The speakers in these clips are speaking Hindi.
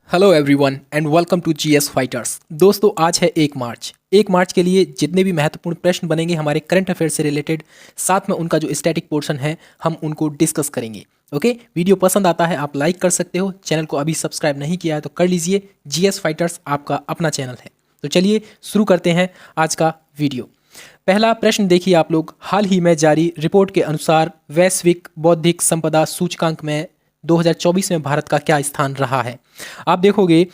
Hello everyone and welcome to GS fighters. दोस्तों आज है 1 मार्च। 1 मार्च के लिए जितने भी महत्वपूर्ण प्रश्न बनेंगे हमारे करंट अफेयर से रिलेटेड, साथ में उनका जो स्टैटिक पोर्शन है हम उनको डिस्कस करेंगे। ओके, वीडियो पसंद आता है आप लाइक कर सकते हो, चैनल को अभी सब्सक्राइब नहीं किया है तो कर लीजिए। जीएस फाइटर्स आपका अपना चैनल है। तो चलिए शुरू करते हैं आज का वीडियो। पहला प्रश्न देखिए आप लोग, हाल ही में जारी रिपोर्ट के अनुसार वैश्विक बौद्धिक संपदा सूचकांक में 2024 में भारत का क्या स्थान रहा है। आप देखोगे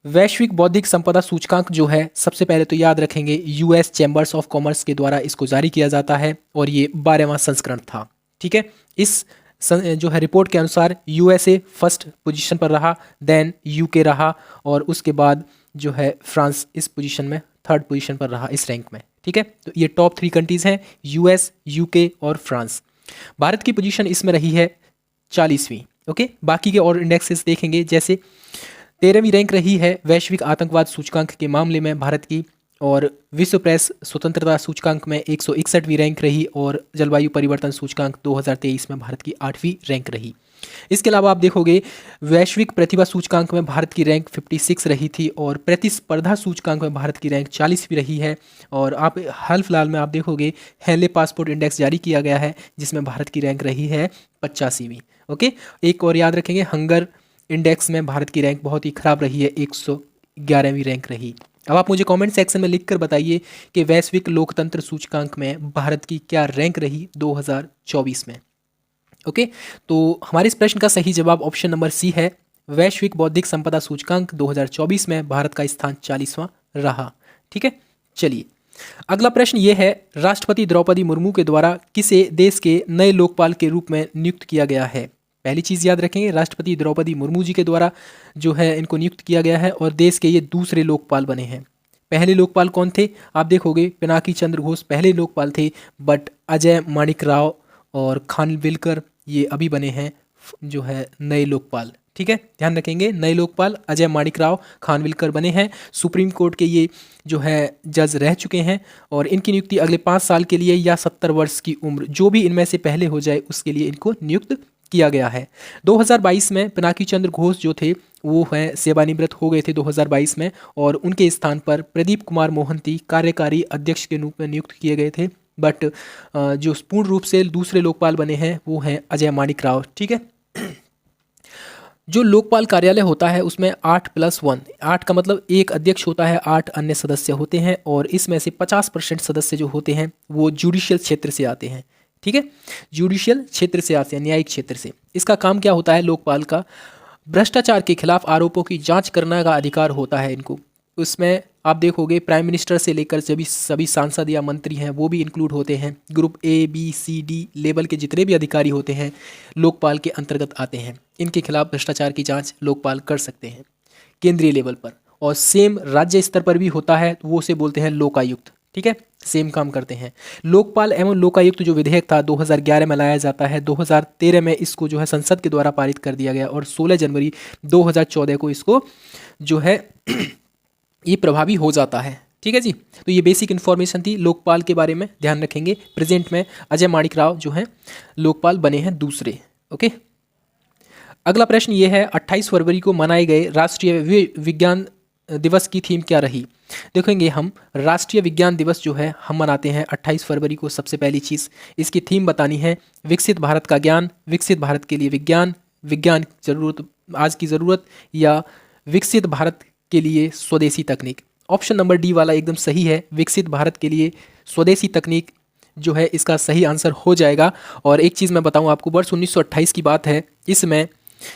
वैश्विक बौद्धिक संपदा सूचकांक जो है, सबसे पहले तो याद रखेंगे यूएस चैम्बर्स ऑफ कॉमर्स के द्वारा इसको जारी किया जाता है और ये 12वां संस्करण था। ठीक है, इस जो है रिपोर्ट के अनुसार यूएसए फर्स्ट पोजीशन पर रहा, देन यूके रहा और उसके बाद जो है फ्रांस इस पोजीशन में थर्ड पोजीशन पर रहा इस रैंक में। ठीक है, तो ये टॉप 3 कंट्रीज हैं, यूएस, यूके और फ्रांस। भारत की पोजीशन इसमें रही है 40वीं। ओके, बाकी के और इंडेक्सेस देखेंगे, जैसे 13वीं रैंक रही है वैश्विक आतंकवाद सूचकांक के मामले में भारत की, और विश्व प्रेस स्वतंत्रता सूचकांक में 161वीं रैंक रही, और जलवायु परिवर्तन सूचकांक 2023 में भारत की 8वीं रैंक रही। इसके अलावा आप देखोगे वैश्विक प्रतिभा सूचकांक में भारत की रैंक 56 रही थी, और प्रतिस्पर्धा सूचकांक में भारत की रैंक 40वीं रही है। और आप हाल फिलहाल में आप देखोगे हेले पासपोर्ट इंडेक्स जारी किया गया है जिसमें भारत की रैंक रही है 85वीं। ओके, एक और याद रखेंगे हंगर इंडेक्स में भारत की रैंक बहुत ही खराब रही है, 111वीं रैंक रही। अब आप मुझे कमेंट सेक्शन में लिखकर बताइए कि वैश्विक लोकतंत्र सूचकांक में भारत की क्या रैंक रही 2024 में। ओके, तो हमारे इस प्रश्न का सही जवाब ऑप्शन नंबर सी है। वैश्विक बौद्धिक संपदा सूचकांक 2024 में भारत का स्थान 40वां रहा। ठीक है, चलिए अगला प्रश्न ये है, राष्ट्रपति द्रौपदी मुर्मू के द्वारा किसे देश के नए लोकपाल के रूप में नियुक्त किया गया है। पहली चीज़ याद रखेंगे, राष्ट्रपति द्रौपदी मुर्मू जी के द्वारा जो है इनको नियुक्त किया गया है और देश के ये दूसरे लोकपाल बने हैं। पहले लोकपाल कौन थे, आप देखोगे पिनाकी चंद्र घोष पहले लोकपाल थे, बट अजय माणिक राव और खानविलकर ये अभी बने हैं जो है नए लोकपाल। ठीक है, ध्यान रखेंगे नए लोकपाल अजय माणिक राव खानविलकर बने हैं। सुप्रीम कोर्ट के ये जो है जज रह चुके हैं और इनकी नियुक्ति अगले 5 साल के लिए या 70 वर्ष की उम्र जो भी इनमें से पहले हो जाए उसके लिए इनको नियुक्त किया गया है। 2022 में पिनाकी चंद्र घोष जो थे वो हैं सेवानिवृत्त हो गए थे 2022 में, और उनके स्थान पर प्रदीप कुमार मोहंती कार्यकारी अध्यक्ष के रूप में नियुक्त किए गए थे। बट जो पूर्ण रूप से दूसरे लोकपाल बने हैं वो हैं अजय माणिक राव। ठीक है, जो लोकपाल कार्यालय होता है उसमें 8+1, 8 का मतलब एक अध्यक्ष होता है, 8 अन्य सदस्य होते हैं, और इसमें से 50% सदस्य जो होते हैं वो जुडिशियल क्षेत्र से आते हैं। ठीक है, जुडिशियल क्षेत्र से आते हैं, न्यायिक क्षेत्र से। इसका काम क्या होता है लोकपाल का, भ्रष्टाचार के खिलाफ आरोपों की जांच करने का अधिकार होता है इनको। उसमें आप देखोगे प्राइम मिनिस्टर से लेकर सभी सांसद या मंत्री हैं वो भी इंक्लूड होते हैं। Group A, B, C, D level के जितने भी अधिकारी होते हैं लोकपाल के अंतर्गत आते हैं। इनके खिलाफ भ्रष्टाचार की जांच लोकपाल कर सकते हैं केंद्रीय लेवल पर, और सेम राज्य स्तर पर भी होता है तो वो उसे बोलते हैं लोकायुक्त। ठीक है, सेम काम करते हैं। लोकपाल एवं लोकायुक्त जो विधेयक था 2011 में लाया जाता है, 2013 में इसको जो है संसद के द्वारा पारित कर दिया गया, और 16 जनवरी 2014 को इसको जो है ये प्रभावी हो जाता है। ठीक है जी, तो ये बेसिक इन्फॉर्मेशन थी लोकपाल के बारे में, ध्यान रखेंगे। प्रेजेंट में अजय माणिक राव जो हैं लोकपाल बने हैं दूसरे। ओके, अगला प्रश्न ये है, 28 फरवरी को मनाए गए राष्ट्रीय विज्ञान दिवस की थीम क्या रही। देखेंगे हम राष्ट्रीय विज्ञान दिवस जो है हम मनाते हैं 28 फरवरी को। सबसे पहली चीज़ इसकी थीम बतानी है, विकसित भारत का ज्ञान, विकसित भारत के लिए विज्ञान, विज्ञान जरूरत आज की ज़रूरत, या विकसित भारत के लिए स्वदेशी तकनीक। ऑप्शन नंबर डी वाला एकदम सही है, विकसित भारत के लिए स्वदेशी तकनीक जो है इसका सही आंसर हो जाएगा। और एक चीज़ मैं बताऊं आपको, वर्ष 1928 की बात है, इसमें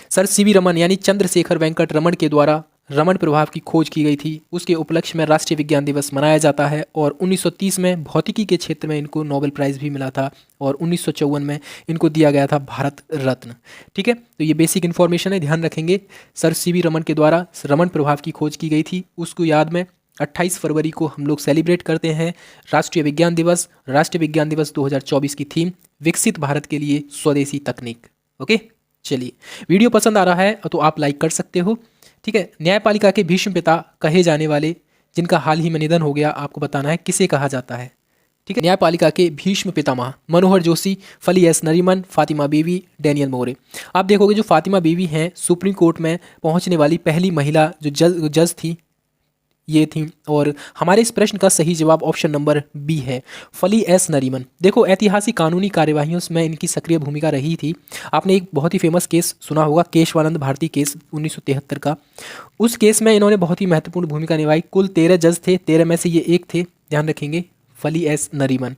सर सीवी रमन यानी चंद्रशेखर वेंकट रमन के द्वारा रमन प्रभाव की खोज की गई थी। उसके उपलक्ष्य में राष्ट्रीय विज्ञान दिवस मनाया जाता है, और 1930 में भौतिकी के क्षेत्र में इनको नोबेल प्राइज़ भी मिला था, और 1954 में इनको दिया गया था भारत रत्न। ठीक है, तो ये बेसिक इन्फॉर्मेशन है, ध्यान रखेंगे। सर सीवी रमन के द्वारा रमन प्रभाव की खोज की गई थी, उसको याद में 28 फरवरी को हम लोग सेलिब्रेट करते हैं राष्ट्रीय विज्ञान दिवस। राष्ट्रीय विज्ञान दिवस 2024 की थीम विकसित भारत के लिए स्वदेशी तकनीक। ओके, चलिए वीडियो पसंद आ रहा है तो आप लाइक कर सकते हो। ठीक है, न्यायपालिका के भीष्म पिता कहे जाने वाले जिनका हाल ही में निधन हो गया, आपको बताना है किसे कहा जाता है। ठीक है। न्यायपालिका के भीष्म पितामह मनोहर जोशी, फली एस नरीमन, फातिमा बीवी, डैनियल मोरे। आप देखोगे जो फातिमा बीवी हैं सुप्रीम कोर्ट में पहुंचने वाली पहली महिला जो जज थी, ये थी। और हमारे इस प्रश्न का सही जवाब ऑप्शन नंबर बी है, फली एस नरीमन। देखो ऐतिहासिक कानूनी कार्यवाहियों में इनकी सक्रिय भूमिका रही थी। आपने एक बहुत ही फेमस केस सुना होगा, केशवानंद भारती केस 1973 का। उस केस में इन्होंने बहुत ही महत्वपूर्ण भूमिका निभाई। कुल 13 जज थे, 13 में से ये एक थे, ध्यान रखेंगे, फली एस नरीमन।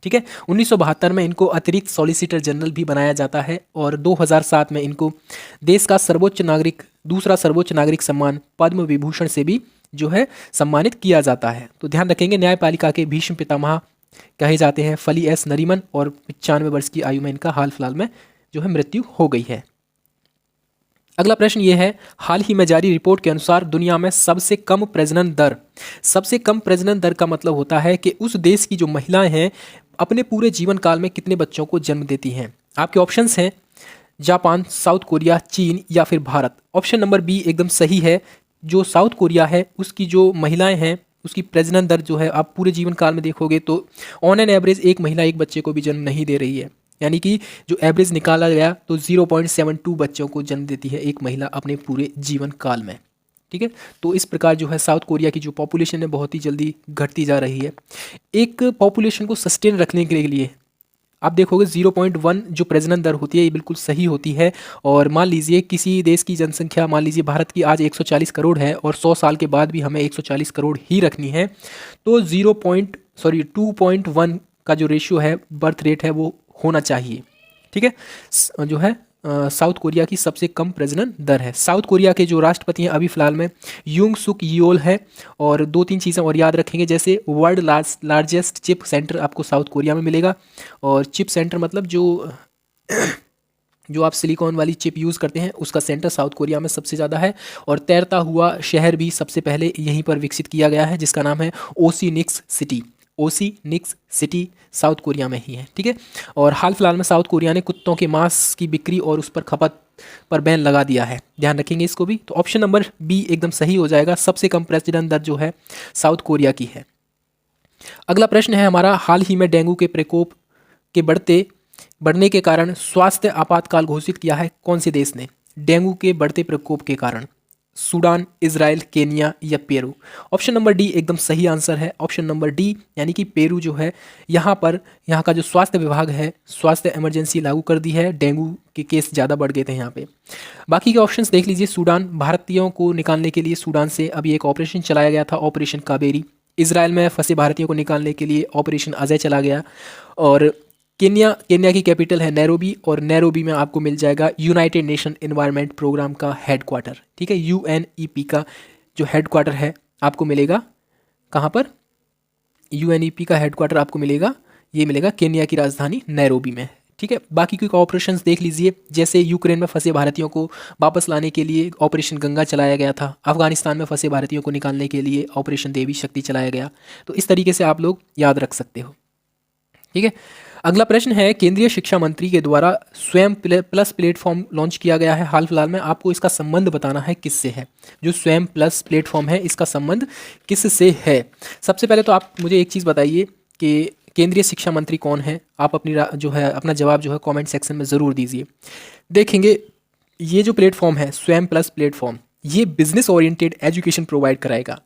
ठीक है। 1972 में इनको अतिरिक्त सॉलिसिटर जनरल भी बनाया जाता है और 2007 में इनको देश का दूसरा सर्वोच्च नागरिक सम्मान पद्म विभूषण से भी जो है सम्मानित किया जाता है। तो ध्यान रखेंगे न्यायपालिका के भीष्म पितामह कहे जाते हैं फली एस नरीमन और 95 वर्ष की आयु में इनका हाल फिलहाल में जो है मृत्यु हो गई है। अगला प्रश्न ये है, हाल ही में जारी रिपोर्ट के अनुसार दुनिया में सबसे कम प्रजनन दर का मतलब होता है कि उस देश की जो महिलाएं हैं अपने पूरे जीवन काल में कितने बच्चों को जन्म देती हैं। आपके ऑप्शंस हैं जापान, साउथ कोरिया, चीन या फिर भारत। ऑप्शन नंबर बी एकदम सही है। जो साउथ कोरिया है उसकी जो महिलाएं हैं उसकी प्रजनन दर जो है आप पूरे जीवन काल में देखोगे तो ऑन एन एवरेज एक महिला एक बच्चे को भी जन्म नहीं दे रही है, यानी कि जो एवरेज निकाला गया तो 0.72 बच्चों को जन्म देती है एक महिला अपने पूरे जीवन काल में। ठीक है। तो इस प्रकार जो है साउथ कोरिया की जो पॉपुलेशन है बहुत ही जल्दी घटती जा रही है। एक पॉपुलेशन को सस्टेन रखने के लिए आप देखोगे 0.1 जो प्रजनन दर होती है ये बिल्कुल सही होती है। और मान लीजिए किसी देश की जनसंख्या, मान लीजिए भारत की आज 140 करोड़ है और 100 साल के बाद भी हमें 140 करोड़ ही रखनी है, तो 2.1 का जो रेशियो है बर्थ रेट है वो होना चाहिए। ठीक है। जो है साउथ कोरिया की सबसे कम प्रजनन दर है। साउथ कोरिया के जो राष्ट्रपति हैं अभी फिलहाल में यूंग सुक योल है। और 2-3 चीज़ें और याद रखेंगे, जैसे वर्ल्ड लार्जेस्ट चिप सेंटर आपको साउथ कोरिया में मिलेगा। और चिप सेंटर मतलब जो आप सिलिकॉन वाली चिप यूज़ करते हैं उसका सेंटर साउथ कोरिया में सबसे ज़्यादा है। और तैरता हुआ शहर भी सबसे पहले यहीं पर विकसित किया गया है जिसका नाम है ओसीनिक्स सिटी साउथ कोरिया में ही है। ठीक है। और हाल फिलहाल में साउथ कोरिया ने कुत्तों के मांस की बिक्री और उस पर खपत पर बैन लगा दिया है, ध्यान रखेंगे इसको भी। तो ऑप्शन नंबर बी एकदम सही हो जाएगा, सबसे कम प्रजनन दर जो है साउथ कोरिया की है। अगला प्रश्न है हमारा, हाल ही में डेंगू के प्रकोप के बढ़ने के कारण स्वास्थ्य आपातकाल घोषित किया है कौन से देश ने? डेंगू के बढ़ते प्रकोप के कारण सूडान, इजराइल, केनिया या पेरू। ऑप्शन नंबर डी एकदम सही आंसर है। ऑप्शन नंबर डी यानी कि पेरू जो है यहाँ का जो स्वास्थ्य विभाग है स्वास्थ्य इमरजेंसी लागू कर दी है, डेंगू के केस ज़्यादा बढ़ गए थे यहाँ पे। बाकी के ऑप्शंस देख लीजिए, सूडान, भारतीयों को निकालने के लिए सूडान से अभी एक ऑपरेशन चलाया गया था, ऑपरेशन कावेरी। इजराइल में फंसे भारतीयों को निकालने के लिए ऑपरेशन अजय चला गया। और केन्या की कैपिटल है नैरोबी और नैरोबी में आपको मिल जाएगा यूनाइटेड नेशन एनवायरनमेंट प्रोग्राम का हेडक्वार्टर। ठीक है। यूएनईपी का जो हेडक्वार्टर है आपको मिलेगा कहाँ पर? यूएनईपी का हेडक्वार्टर आपको मिलेगा, ये मिलेगा केन्या की राजधानी नैरोबी में। ठीक है। बाकी के ऑपरेशंस देख लीजिए, जैसे यूक्रेन में फंसे भारतीयों को वापस लाने के लिए ऑपरेशन गंगा चलाया गया था, अफगानिस्तान में फंसे भारतीयों को निकालने के लिए ऑपरेशन देवी शक्ति चलाया गया। तो इस तरीके से आप लोग याद रख सकते हो। ठीक है। अगला प्रश्न है, केंद्रीय शिक्षा मंत्री के द्वारा स्वयं प्लस प्लेटफॉर्म लॉन्च किया गया है हाल फिलहाल में, आपको इसका संबंध बताना है किससे है। जो स्वयं प्लस प्लेटफॉर्म है इसका संबंध किससे है? सबसे पहले तो आप मुझे एक चीज़ बताइए कि केंद्रीय शिक्षा मंत्री कौन है। आप अपना जवाब जो है कमेंट सेक्शन में ज़रूर दीजिए। देखेंगे ये जो प्लेटफॉर्म है स्वयं प्लस प्लेटफॉर्म, ये बिजनेस ओरिएंटेड एजुकेशन प्रोवाइड कराएगा,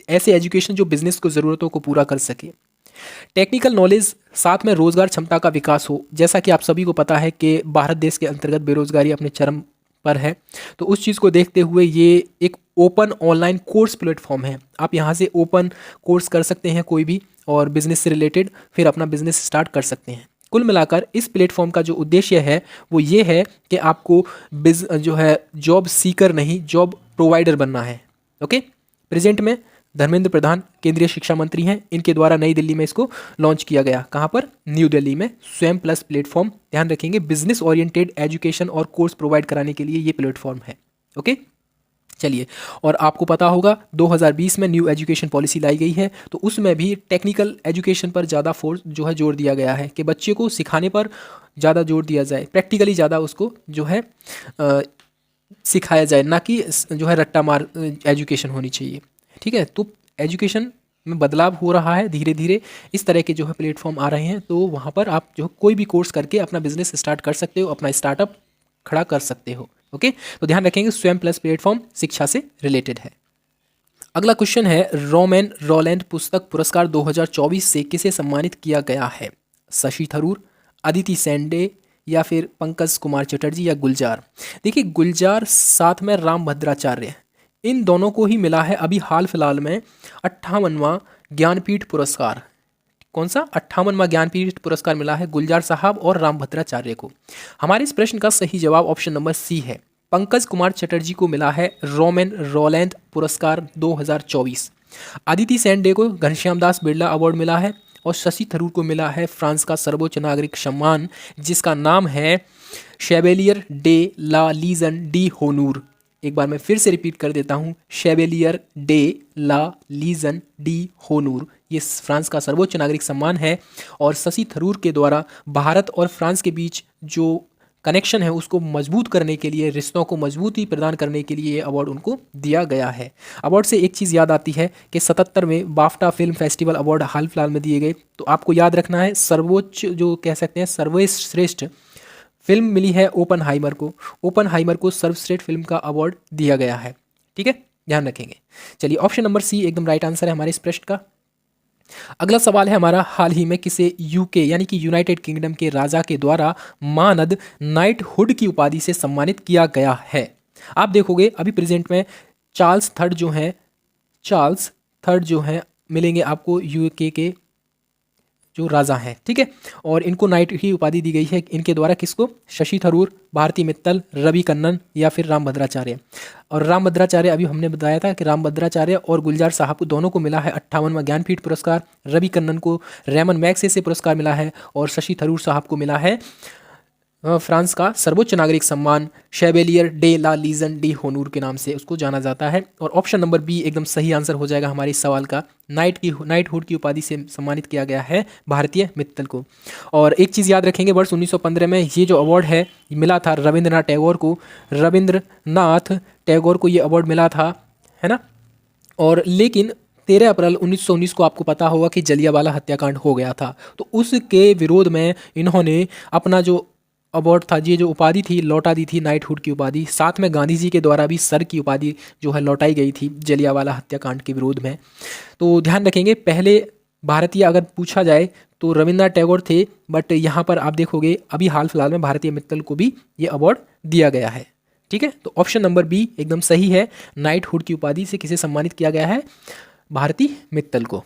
ऐसे एजुकेशन जो बिजनेस को ज़रूरतों को पूरा कर सके। टेक्निकल नॉलेज साथ में रोजगार क्षमता का विकास हो। जैसा कि आप सभी को पता है कि भारत देश के अंतर्गत बेरोजगारी अपने चरम पर है, तो उस चीज़ को देखते हुए ये एक ओपन ऑनलाइन कोर्स प्लेटफॉर्म है। आप यहाँ से ओपन कोर्स कर सकते हैं कोई भी और बिजनेस से रिलेटेड फिर अपना बिजनेस स्टार्ट कर सकते हैं। कुल मिलाकर इस प्लेटफॉर्म का जो उद्देश्य है वो ये है कि आपको जो है जॉब सीकर नहीं जॉब प्रोवाइडर बनना है। ओके। प्रेजेंट में धर्मेंद्र प्रधान केंद्रीय शिक्षा मंत्री हैं, इनके द्वारा नई दिल्ली में इसको लॉन्च किया गया। कहाँ पर? न्यू दिल्ली में। स्वयं प्लस प्लेटफॉर्म, ध्यान रखेंगे बिजनेस ओरिएंटेड एजुकेशन और कोर्स प्रोवाइड कराने के लिए ये प्लेटफॉर्म है। ओके। चलिए, और आपको पता होगा 2020 में न्यू एजुकेशन पॉलिसी लाई गई है, तो उसमें भी टेक्निकल एजुकेशन पर ज़्यादा फोर्स जो है जोर दिया गया है कि बच्चे को सिखाने पर ज़्यादा जोर दिया जाए, प्रैक्टिकली ज़्यादा उसको जो है सिखाया जाए, ना कि जो है रट्टा मार एजुकेशन होनी चाहिए। ठीक है। तो एजुकेशन में बदलाव हो रहा है धीरे धीरे, इस तरह के जो है प्लेटफॉर्म आ रहे हैं, तो वहाँ पर आप जो कोई भी कोर्स करके अपना बिजनेस स्टार्ट कर सकते हो, अपना स्टार्टअप खड़ा कर सकते हो। ओके, तो ध्यान रखेंगे स्वयं प्लस प्लेटफॉर्म शिक्षा से रिलेटेड है। अगला क्वेश्चन है, रोमन रोलैंड पुस्तक पुरस्कार 2024 से किसे सम्मानित किया गया है? शशि थरूर, अदिति सेंडे, या फिर पंकज कुमार चटर्जी, या गुलजार। देखिए, गुलजार साथ में राम भद्राचार्य, इन दोनों को ही मिला है अभी हाल फिलहाल में 58वां ज्ञानपीठ पुरस्कार। कौन सा? 58वां ज्ञानपीठ पुरस्कार मिला है गुलजार साहब और राम भद्राचार्य को। हमारे इस प्रश्न का सही जवाब ऑप्शन नंबर सी है। पंकज कुमार चटर्जी को मिला है रोमन रोलैंड पुरस्कार 2024। अदिति सेंडे को घनश्याम दास बिरला अवार्ड मिला है, और शशि थरूर को मिला है फ्रांस का सर्वोच्च नागरिक सम्मान, जिसका नाम है Chevalier de la Legion d'Honneur. एक बार मैं फिर से रिपीट कर देता हूँ, Chevalier de la Legion d'Honneur, ये फ्रांस का सर्वोच्च नागरिक सम्मान है, और शशि थरूर के द्वारा भारत और फ्रांस के बीच जो कनेक्शन है उसको मजबूत करने के लिए, रिश्तों को मजबूती प्रदान करने के लिए ये अवार्ड उनको दिया गया है। अवार्ड से एक चीज़ याद आती है कि 77वें बाफ्टा फिल्म फेस्टिवल अवार्ड हाल फिलहाल में दिए गए, तो आपको याद रखना है सर्वोच्च जो कह सकते हैं सर्वश्रेष्ठ फिल्म मिली है ओपनहाइमर को। ओपनहाइमर को सर्वश्रेष्ठ फिल्म का अवार्ड दिया गया है। ठीक है, ध्यान रखेंगे। चलिए, ऑप्शन नंबर सी एकदम राइट आंसर है हमारे इस प्रश्न का। अगला सवाल है हमारा, हाल ही में किसे यूके यानी कि यूनाइटेड किंगडम के राजा के द्वारा मानद नाइटहुड की उपाधि से सम्मानित किया गया है? आप देखोगे अभी प्रेजेंट में चार्ल्स थर्ड जो हैं मिलेंगे आपको यूके के जो राजा हैं। ठीक है, और इनको नाइट की उपाधि दी गई है इनके द्वारा। किसको? शशि थरूर, भारती मित्तल, रवि कन्नन, या फिर राम भद्राचार्य। और राम भद्राचार्य अभी हमने बताया था कि राम भद्राचार्य और गुलजार साहब को दोनों को मिला है 58वां ज्ञानपीठ पुरस्कार। रवि कन्नन को रेमन मैग्सेसे पुरस्कार मिला है, और शशि थरूर साहब को मिला है फ्रांस का सर्वोच्च नागरिक सम्मान Chevalier de la Legion d'Honneur के नाम से उसको जाना जाता है। और ऑप्शन नंबर बी एकदम सही आंसर हो जाएगा हमारे इस सवाल का। नाइटहुड की उपाधि से सम्मानित किया गया है भारतीय मित्तल को। और एक चीज़ याद रखेंगे, वर्ष 1915 में ये जो अवार्ड है मिला था रविंद्रनाथ टैगोर को। रविंद्रनाथ टैगोर को ये अवार्ड मिला था, है ना। और लेकिन 13 अप्रैल 1919 को आपको पता होगा कि जलियांवाला हत्याकांड हो गया था, तो उसके विरोध में इन्होंने अपना जो अवार्ड था, ये जो उपाधि थी लौटा दी थी, नाइटहुड की उपाधि। साथ में गांधी जी के द्वारा भी सर की उपाधि जो है लौटाई गई थी जलियांवाला हत्याकांड के विरोध में। तो ध्यान रखेंगे, पहले भारतीय अगर पूछा जाए तो रविंद्रनाथ टैगोर थे, बट यहाँ पर आप देखोगे अभी हाल फिलहाल में भारतीय मित्तल को भी ये अवार्ड दिया गया है। ठीक है, तो ऑप्शन नंबर बी एकदम सही है। नाइटहुड की उपाधि से किसे सम्मानित किया गया है? भारतीय मित्तल को।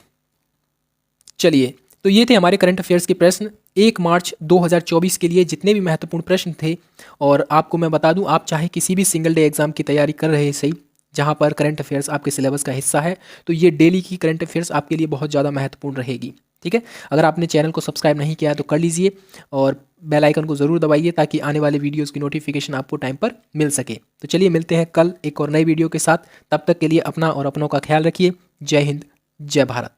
चलिए, तो ये थे हमारे करंट अफेयर्स के प्रश्न 1 मार्च 2024 के लिए, जितने भी महत्वपूर्ण प्रश्न थे। और आपको मैं बता दूं, आप चाहे किसी भी सिंगल डे एग्जाम की तैयारी कर रहे सही, जहां पर करंट अफेयर्स आपके सिलेबस का हिस्सा है, तो ये डेली की करंट अफेयर्स आपके लिए बहुत ज़्यादा महत्वपूर्ण रहेगी। ठीक है, अगर आपने चैनल को सब्सक्राइब नहीं किया है तो कर लीजिए, और बेल आइकन को ज़रूर दबाइए ताकि आने वाले वीडियोज़ की नोटिफिकेशन आपको टाइम पर मिल सके। तो चलिए, मिलते हैं कल एक और नई वीडियो के साथ। तब तक के लिए अपना और अपनों का ख्याल रखिए। जय हिंद, जय भारत।